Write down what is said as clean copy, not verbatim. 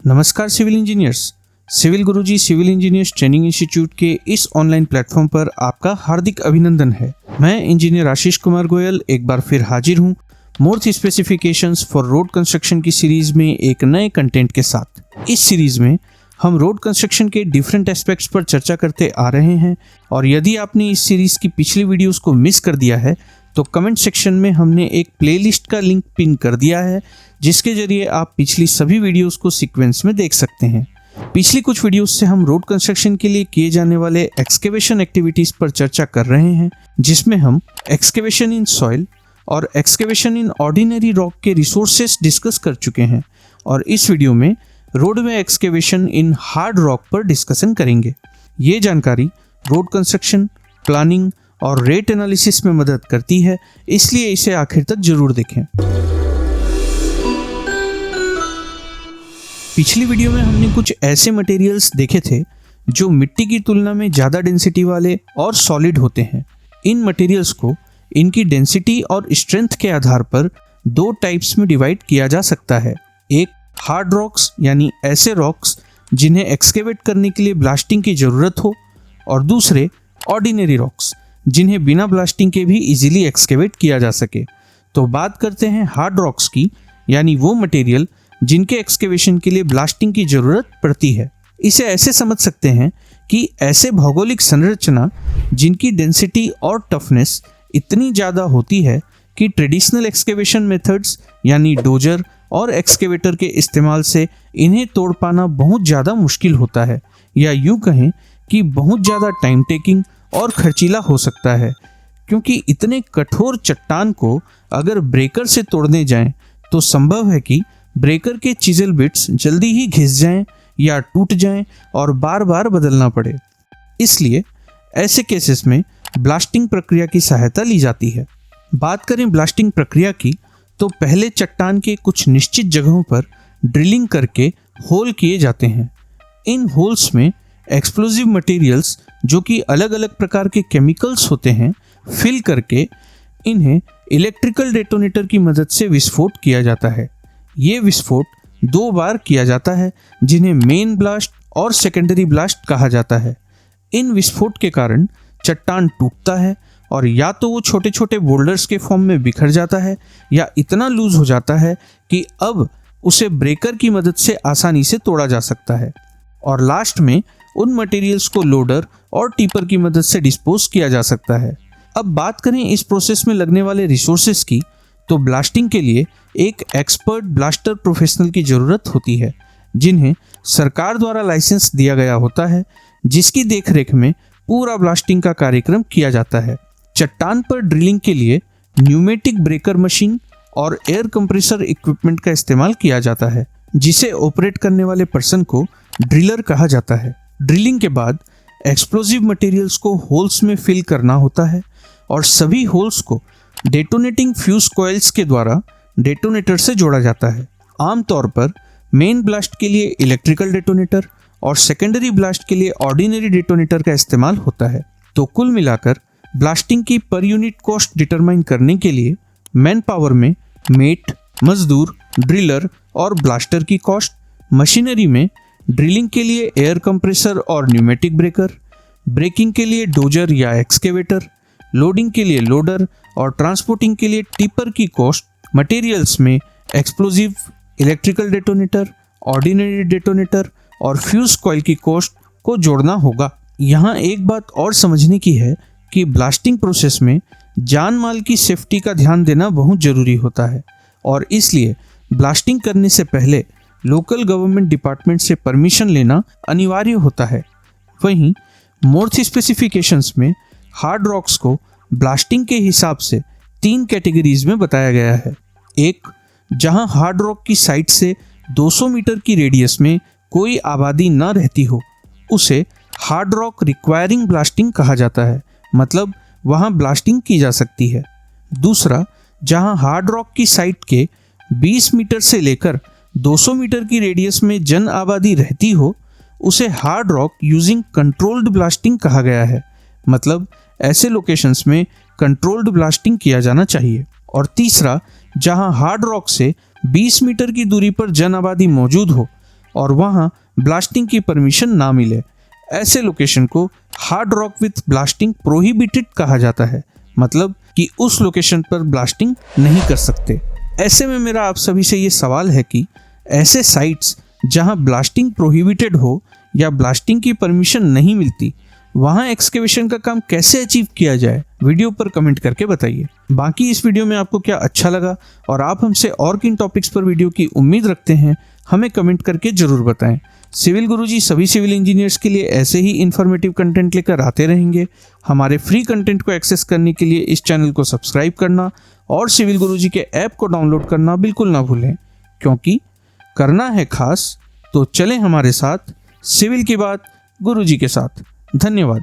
नमस्कार civil engineers. Civil गुरुजी civil engineers training institute के इस ऑनलाइन प्लेटफॉर्म पर आपका हार्दिक अभिनंदन है। मैं इंजीनियर आशीष कुमार गोयल एक बार फिर हाजिर हूँ मोर्थ स्पेसिफिकेशंस फॉर रोड कंस्ट्रक्शन की सीरीज में एक नए कंटेंट के साथ। इस सीरीज में हम रोड कंस्ट्रक्शन के डिफरेंट एस्पेक्ट्स पर चर्चा करते आ रहे हैं और यदि आपने इस सीरीज की पिछली वीडियोस को मिस कर दिया है तो कमेंट सेक्शन में हमने एक प्लेलिस्ट का लिंक पिन कर दिया है जिसके जरिए आप पिछली सभी वीडियोस को सीक्वेंस में देख सकते हैं। पिछली कुछ वीडियोस से हम रोड कंस्ट्रक्शन के लिए किए जाने वाले एक्सकेवेशन एक्टिविटीज पर चर्चा कर रहे हैं, जिसमें हम एक्सकेवेशन इन सॉइल और एक्सकेवेशन इन ऑर्डिनरी रॉक के रिसोर्सेस डिस्कस कर चुके हैं और इस वीडियो में roadway excavation in hard rock पर डिस्कशन करेंगे। ये जानकारी रोड कंस्ट्रक्शन, प्लानिंग और रेट एनालिसिस में मदद करती है, इसलिए इसे आखिर तक जरूर देखें। पिछली वीडियो में हमने कुछ ऐसे मटेरियल्स देखे थे जो मिट्टी की तुलना में ज़्यादा डेंसिटी वाले और सॉलिड होते हैं। इन मटेरियल्स को इनकी डेंसिटी और स्ट्रेंथ के आधार पर दो टाइप्स में डिवाइड किया जा सकता है। एक हार्ड रॉक्स यानी ऐसे रॉक्स जिन्हें एक्सकेवेट करने के लिए ब्लास्टिंग की ज़रूरत हो, और दूसरे ऑर्डिनरी रॉक्स जिन्हें बिना ब्लास्टिंग के भी इजीली एक्सकेवेट किया जा सके। तो बात करते हैं हार्ड रॉक्स की, यानी वो मटेरियल जिनके एक्सकेवेशन के लिए ब्लास्टिंग की ज़रूरत पड़ती है। इसे ऐसे समझ सकते हैं कि ऐसे भौगोलिक संरचना जिनकी डेंसिटी और टफनेस इतनी ज़्यादा होती है कि ट्रेडिशनल एक्सकेवेशन मेथड्स यानी डोजर और एक्सकेवेटर के इस्तेमाल से इन्हें तोड़ पाना बहुत ज़्यादा मुश्किल होता है, या यूँ कहें कि बहुत ज़्यादा टाइम टेकिंग और खर्चीला हो सकता है, क्योंकि इतने कठोर चट्टान को अगर ब्रेकर से तोड़ने जाएं तो संभव है कि ब्रेकर के चिजल बिट्स जल्दी ही घिस जाएं या टूट जाएं और बार बार बदलना पड़े। इसलिए ऐसे केसेस में ब्लास्टिंग प्रक्रिया की सहायता ली जाती है। बात करें ब्लास्टिंग प्रक्रिया की तो पहले चट्टान के कुछ निश्चित जगहों पर ड्रिलिंग करके होल किए जाते हैं। इन होल्स में एक्सप्लोजिव मटेरियल्स जो कि अलग अलग प्रकार के केमिकल्स होते हैं फिल करके इन्हें इलेक्ट्रिकल डेटोनेटर की मदद से विस्फोट किया जाता है। ये विस्फोट दो बार किया जाता है जिन्हें मेन ब्लास्ट और सेकेंडरी ब्लास्ट कहा जाता है। इन विस्फोट के कारण चट्टान टूटता है और या तो वो छोटे छोटे बोल्डर्स के फॉर्म में बिखर जाता है या इतना लूज हो जाता है कि अब उसे ब्रेकर की मदद से आसानी से तोड़ा जा सकता है। और लास्ट में उन मटेरियल्स को लोडर और टीपर की मदद से डिस्पोज किया जा सकता है। अब बात करें इस प्रोसेस में लगने वाले रिसोर्सेज की, तो ब्लास्टिंग के लिए एक एक्सपर्ट ब्लास्टर प्रोफेशनल की ज़रूरत होती है जिन्हें सरकार द्वारा लाइसेंस दिया गया होता है, जिसकी देखरेख में पूरा ब्लास्टिंग का कार्यक्रम किया जाता है। चट्टान पर ड्रिलिंग के लिए न्यूमेटिक ब्रेकर मशीन और एयर कंप्रेसर इक्विपमेंट का इस्तेमाल किया जाता है, जिसे ऑपरेट करने वाले पर्सन को ड्रिलर कहा जाता है। ड्रिलिंग के बाद एक्सप्लोजिव मटेरियल्स को होल्स में फिल करना होता है और सभी होल्स को डेटोनेटिंग फ्यूज कॉइल्स के द्वारा डेटोनेटर से जोड़ा जाता है। आमतौर पर मेन ब्लास्ट के लिए इलेक्ट्रिकल डेटोनेटर और सेकेंडरी ब्लास्ट के लिए ऑर्डिनरी डेटोनेटर का इस्तेमाल होता है। तो कुल मिलाकर ब्लास्टिंग की पर यूनिट कॉस्ट डिटरमाइन करने के लिए मैन पावर में मेट, मजदूर, ड्रिलर और ब्लास्टर की कॉस्ट, मशीनरी में ड्रिलिंग के लिए एयर कंप्रेसर और न्यूमेटिक ब्रेकर, ब्रेकिंग के लिए डोजर या एक्सकेवेटर, लोडिंग के लिए लोडर और ट्रांसपोर्टिंग के लिए टिपर की कॉस्ट, मटेरियल्स में explosive, electrical detonator, ordinary detonator और फ्यूज कॉइल की कॉस्ट को जोड़ना होगा। यहाँ एक बात और समझने की है कि ब्लास्टिंग प्रोसेस में जान माल की सेफ्टी का ध्यान देना बहुत ज़रूरी होता है और इसलिए ब्लास्टिंग करने से पहले लोकल गवर्नमेंट डिपार्टमेंट से परमिशन लेना अनिवार्य होता है। वहीं मोर्थ स्पेसिफिकेशंस में हार्ड रॉक्स को ब्लास्टिंग के हिसाब से 3 कैटेगरीज में बताया गया है। एक, जहां हार्ड रॉक की साइट से 200 मीटर की रेडियस में कोई आबादी न रहती हो, उसे हार्ड रॉक रिक्वायरिंग ब्लास्टिंग कहा जाता है, मतलब वहां ब्लास्टिंग की जा सकती है। दूसरा, जहां हार्ड रॉक की साइट के 20 मीटर से लेकर 200 मीटर की रेडियस में जन आबादी रहती हो, उसे hard rock using controlled blasting कहा गया है, मतलब ऐसे लोकेशंस में कंट्रोल्ड ब्लास्टिंग किया जाना चाहिए। और तीसरा, जहां हार्ड रॉक से 20 मीटर की दूरी पर जन आबादी मौजूद हो, और वहाँ ब्लास्टिंग की परमिशन ना मिले। ऐसे लोकेशन को hard rock with blasting prohibited कहा जाता है, मतलब कि उस लोकेशन पर ब्लास्टिंग नहीं कर सकते। ऐसे में मेरा आप सभी से ये सवाल है कि ऐसे साइट्स जहां ब्लास्टिंग प्रोहिबिटेड हो या ब्लास्टिंग की परमिशन नहीं मिलती, वहां एक्सकेवेशन का काम कैसे अचीव किया जाए, वीडियो पर कमेंट करके बताइए। बाकी इस वीडियो में आपको क्या अच्छा लगा और आप हमसे और किन टॉपिक्स पर वीडियो की उम्मीद रखते हैं, हमें कमेंट करके जरूर बताएं। सिविल गुरुजी सभी सिविल इंजीनियर्स के लिए ऐसे ही इन्फॉर्मेटिव कंटेंट लेकर आते रहेंगे। हमारे फ्री कंटेंट को एक्सेस करने के लिए इस चैनल को सब्सक्राइब करना और सिविल गुरुजी के ऐप को डाउनलोड करना बिल्कुल ना भूलें, क्योंकि करना है खास तो चलें हमारे साथ सिविल की बात गुरुजी के साथ। धन्यवाद।